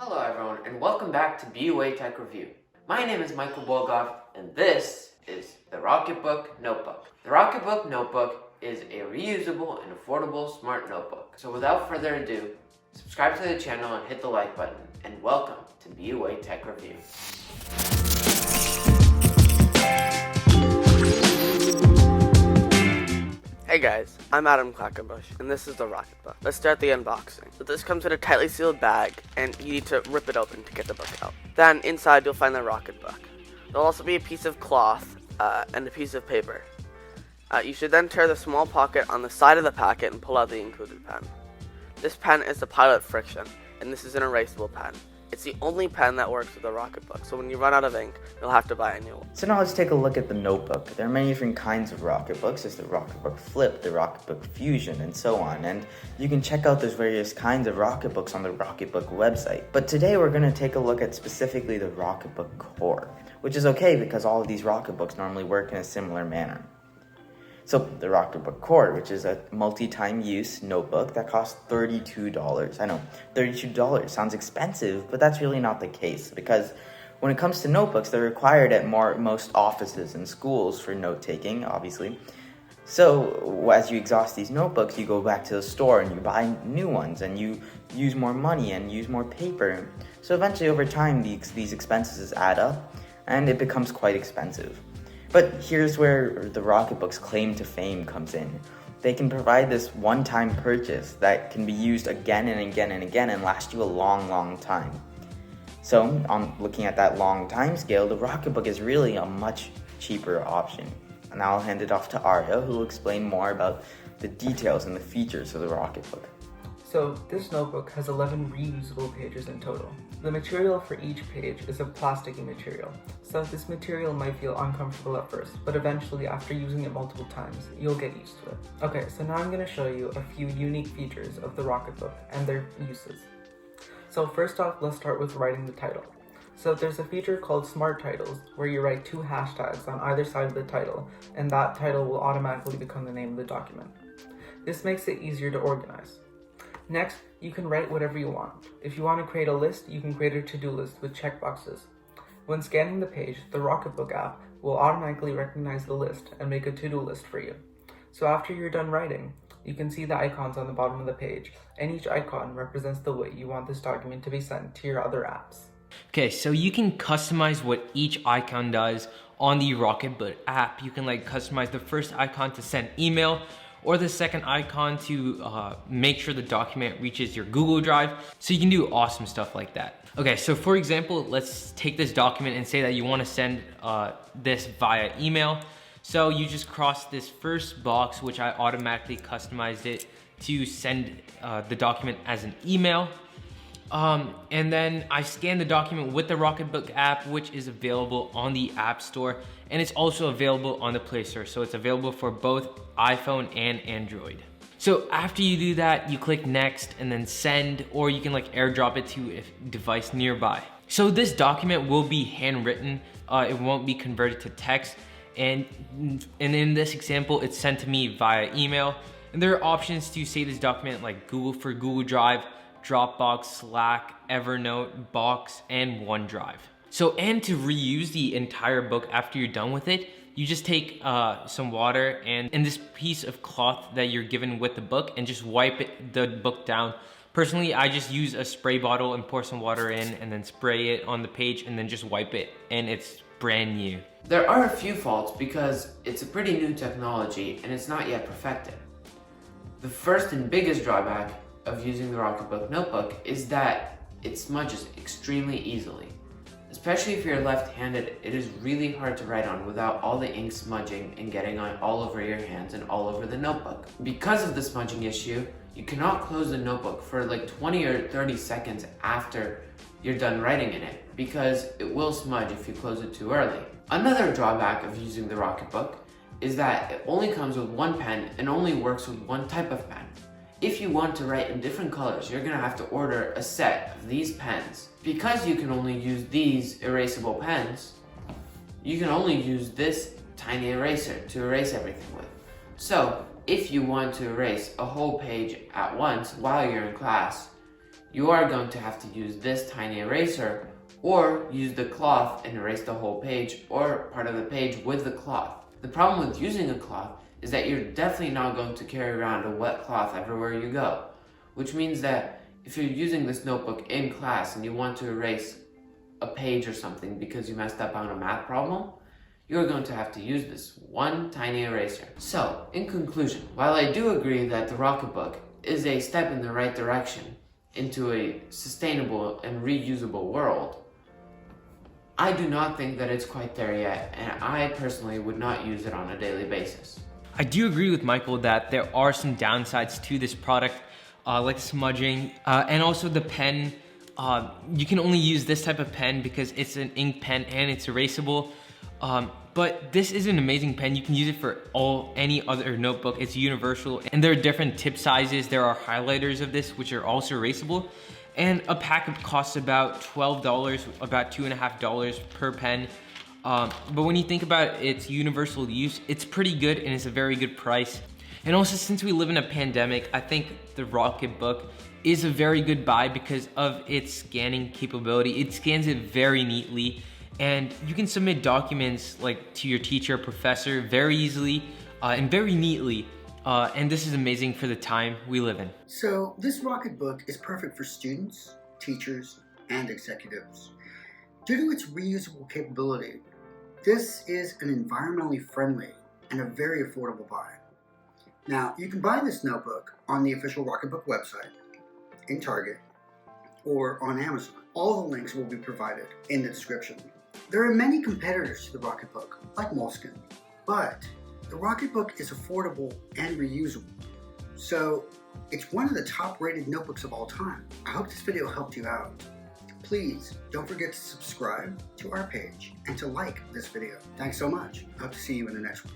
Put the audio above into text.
Hello everyone, and welcome back to BUA Tech Review. My name is Michael Bolgoff, and this is the Rocketbook Notebook. The Rocketbook Notebook is a reusable and affordable smart notebook. So without further ado, subscribe to the channel and hit the like button, and welcome to BUA Tech Review. Hey guys, I'm Adam Clackerbush, and this is the Rocketbook. Let's start the unboxing. So this comes in a tightly sealed bag, and you need to rip it open to get the book out. Then inside you'll find the Rocketbook. There'll also be a piece of cloth and a piece of paper. You should then tear the small pocket on the side of the packet and pull out the included pen. This pen is the Pilot Friction, and this is an erasable pen. It's the only pen that works with the Rocketbook, so when you run out of ink, you'll have to buy a new one. So now let's take a look at the notebook. There are many different kinds of Rocketbooks. There's the Rocketbook Flip, the Rocketbook Fusion, and so on. And you can check out those various kinds of Rocketbooks on the Rocketbook website. But today we're going to take a look at specifically the Rocketbook Core, which is okay because all of these Rocketbooks normally work in a similar manner. So the Rocketbook Core, which is a multi-time use notebook that costs $32. I know, $32 sounds expensive, but that's really not the case because when it comes to notebooks, they're required at most offices and schools for note-taking, obviously. So as you exhaust these notebooks, you go back to the store and you buy new ones and you use more money and use more paper. So eventually over time, these expenses add up and it becomes quite expensive. But here's where the Rocketbook's claim to fame comes in. They can provide this one-time purchase that can be used again and again and again and last you a long, long time. So, on looking at that long time scale, the Rocketbook is really a much cheaper option. And now I'll hand it off to Arya, who will explain more about the details and the features of the Rocketbook. So this notebook has 11 reusable pages in total. The material for each page is a plasticky material, so this material might feel uncomfortable at first, but eventually after using it multiple times, you'll get used to it. Okay, so now I'm going to show you a few unique features of the Rocketbook and their uses. So first off, let's start with writing the title. So there's a feature called Smart Titles, where you write 2 hashtags on either side of the title, and that title will automatically become the name of the document. This makes it easier to organize. Next, you can write whatever you want. If you want to create a list, you can create a to-do list with checkboxes. When scanning the page, the Rocketbook app will automatically recognize the list and make a to-do list for you. So after you're done writing, you can see the icons on the bottom of the page, and each icon represents the way you want this document to be sent to your other apps. Okay, so you can customize what each icon does on the Rocketbook app. You can customize the first icon to send email, or the second icon to make sure the document reaches your Google Drive. So you can do awesome stuff like that. Okay, so for example, let's take this document and say that you want to send this via email. So you just cross this first box, which I automatically customized it to send the document as an email. And then I scan the document with the Rocketbook app, which is available on the App Store, and it's also available on the Play Store. So it's available for both iPhone and Android. So after you do that, you click next and then send, or you can airdrop it to a device nearby. So this document will be handwritten. It won't be converted to text. And in this example, it's sent to me via email. And there are options to save this document like Google Drive, Dropbox, Slack, Evernote, Box, and OneDrive. So, and to reuse the entire book after you're done with it, you just take some water and this piece of cloth that you're given with the book and just wipe the book down. Personally, I just use a spray bottle and pour some water in and then spray it on the page and then just wipe it, and it's brand new. There are a few faults because it's a pretty new technology and it's not yet perfected. The first and biggest drawback of using the Rocketbook notebook is that it smudges extremely easily. Especially if you're left-handed, it is really hard to write on without all the ink smudging and getting on all over your hands and all over the notebook. Because of the smudging issue, you cannot close the notebook for 20 or 30 seconds after you're done writing in it, because it will smudge if you close it too early. Another drawback of using the Rocketbook is that it only comes with one pen and only works with one type of pen. If you want to write in different colors, you're going to have to order a set of these pens. Because you can only use these erasable pens, you can only use this tiny eraser to erase everything with. So, if you want to erase a whole page at once while you're in class, you are going to have to use this tiny eraser or use the cloth and erase the whole page or part of the page with the cloth. The problem with using a cloth is that you're definitely not going to carry around a wet cloth everywhere you go, which means that if you're using this notebook in class and you want to erase a page or something because you messed up on a math problem, you're going to have to use this one tiny eraser. So, in conclusion, while I do agree that the Rocketbook is a step in the right direction into a sustainable and reusable world, I do not think that it's quite there yet, and I personally would not use it on a daily basis. I do agree with Michael that there are some downsides to this product, like smudging, and also the pen. You can only use this type of pen because it's an ink pen and it's erasable. But this is an amazing pen. You can use it for any other notebook. It's universal, and there are different tip sizes. There are highlighters of this, which are also erasable. And a pack costs about $12, about $2.50 per pen. But when you think about its universal use, it's pretty good and it's a very good price. And also, since we live in a pandemic, I think the Rocketbook is a very good buy because of its scanning capability. It scans it very neatly, and you can submit documents like to your teacher or professor very easily and very neatly. And this is amazing for the time we live in. So this Rocketbook is perfect for students, teachers, and executives. Due to its reusable capability, this is an environmentally friendly and a very affordable buy. Now, you can buy this notebook on the official Rocketbook website, in Target, or on Amazon. All the links will be provided in the description. There are many competitors to the Rocketbook, like Moleskine, but the Rocketbook is affordable and reusable, so it's one of the top-rated notebooks of all time. I hope this video helped you out. Please don't forget to subscribe to our page and to like this video. Thanks so much. I hope to see you in the next one.